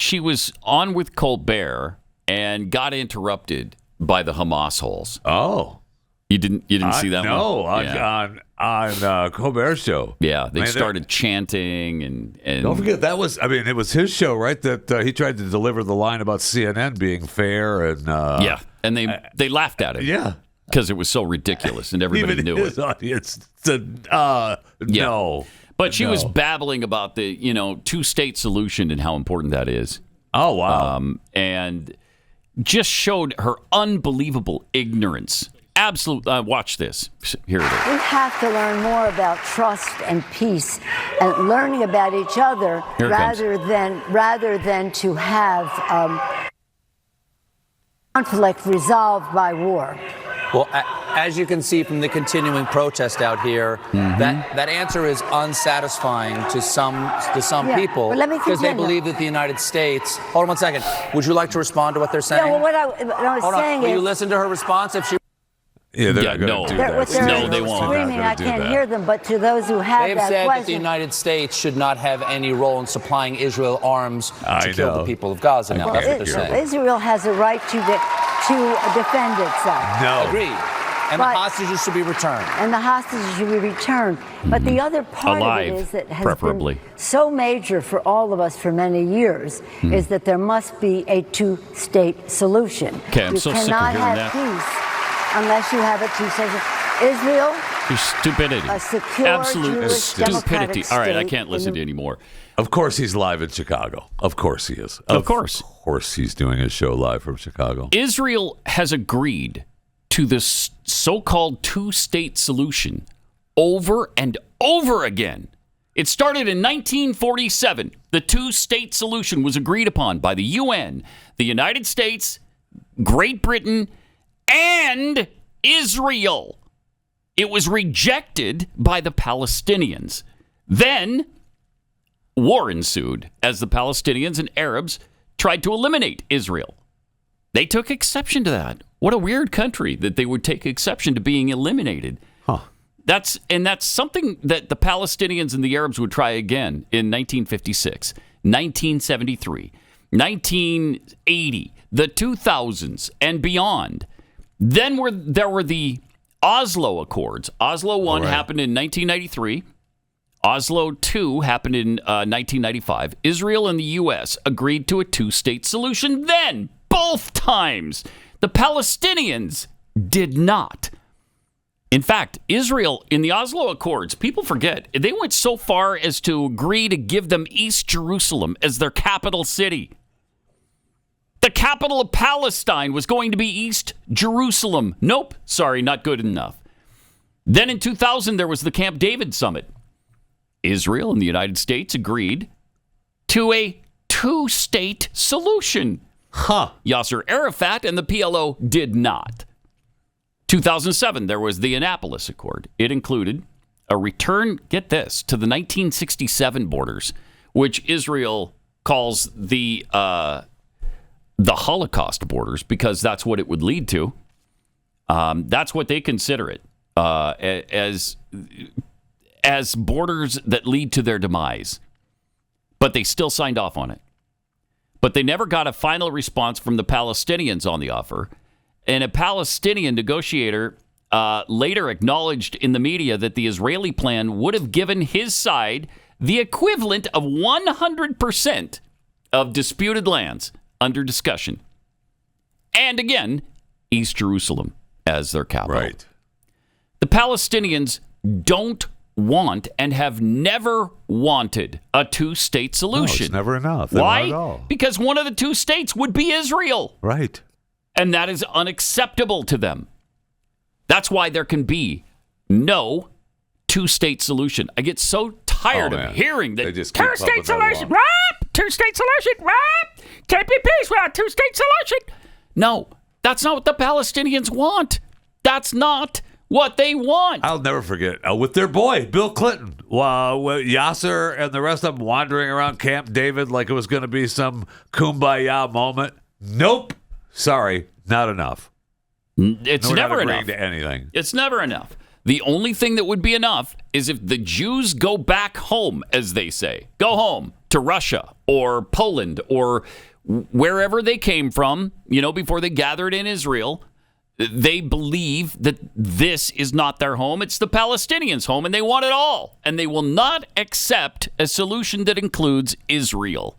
she was on with Colbert and got interrupted by the Hamas holes. Oh. You didn't see that one? No, on Colbert's show. Yeah, they started chanting and don't forget it was his show, right? That he tried to deliver the line about CNN being fair and and they laughed at it. Yeah, because it was so ridiculous and everybody even knew his it. Audience said, no. But she was babbling about the two-state solution and how important that is. Oh wow! And just showed her unbelievable ignorance. Absolute. Watch this. Here it is. We have to learn more about trust and peace and learning about each other rather than to have conflict resolved by war. Well, as you can see from the continuing protest out here, that answer is unsatisfying to some people because they believe that the United States. Hold on 1 second. Would you like to respond to what they're saying? Yeah, well, what I was saying is. Will you listen to her response if she? Yeah, they're not going to do that. No, they won't. Screaming, I can't hear them. But to those who have They've said that the United States should not have any role in supplying Israel arms to kill the people of Gaza. Now, that's what they're saying. Israel has a right to defend itself. No. Agreed. And the hostages should be returned. And the hostages should be returned. But the other part of it is that has been so major for all of us for many years is that there must be a two-state solution. Okay, I'm so sick of hearing that. You cannot have peace unless you have a two-state Israel. Stupidity. A secure absolute Jewish stupidity. Democratic All right, I state can't listen to you anymore. Of course he's live in Chicago. Of course he is. Of course. Of course he's doing his show live from Chicago. Israel has agreed to this so-called two-state solution over and over again. It started in 1947. The two-state solution was agreed upon by the UN, the United States, Great Britain, and Israel. It was rejected by the Palestinians. Then war ensued as the Palestinians and Arabs tried to eliminate Israel. They took exception to that. What a weird country that they would take exception to being eliminated. Huh. That's something that the Palestinians and the Arabs would try again in 1956, 1973, 1980, the 2000s, and beyond. Then there were the Oslo Accords. Oslo 1 happened in 1993. Oslo 2 happened in 1995. Israel and the U.S. agreed to a two-state solution then, both times. The Palestinians did not. In fact, Israel, in the Oslo Accords, people forget, they went so far as to agree to give them East Jerusalem as their capital city. The capital of Palestine was going to be East Jerusalem. Nope, sorry, not good enough. Then in 2000, there was the Camp David summit. Israel and the United States agreed to a two-state solution. Yasser Arafat and the PLO did not. 2007, there was the Annapolis Accord. It included a return, get this, to the 1967 borders, which Israel calls the Holocaust borders because that's what it would lead to. That's what they consider it, as borders that lead to their demise. But they still signed off on it. But they never got a final response from the Palestinians on the offer. And a Palestinian negotiator later acknowledged in the media that the Israeli plan would have given his side the equivalent of 100% of disputed lands under discussion. And again, East Jerusalem as their capital. Right. The Palestinians don't want and have never wanted a two-state solution. No, it's never enough. Why? Not at all. Because one of the two states would be Israel. Right. And that is unacceptable to them. That's why there can be no two-state solution. I get so tired of hearing that two-state solution, two-state solution, can't be peace without two-state solution. No, that's not what the Palestinians want. That's not what they want. I'll never forget with their boy Bill Clinton, Yasser and the rest of them wandering around Camp David like it was going to be some kumbaya moment. Nope. Sorry, not enough. It's never enough to anything. It's never enough. The only thing that would be enough is if the Jews go back home, as they say, go home to Russia or Poland or wherever they came from, before they gathered in Israel. They believe that this is not their home. It's the Palestinians' home, and they want it all. And they will not accept a solution that includes Israel.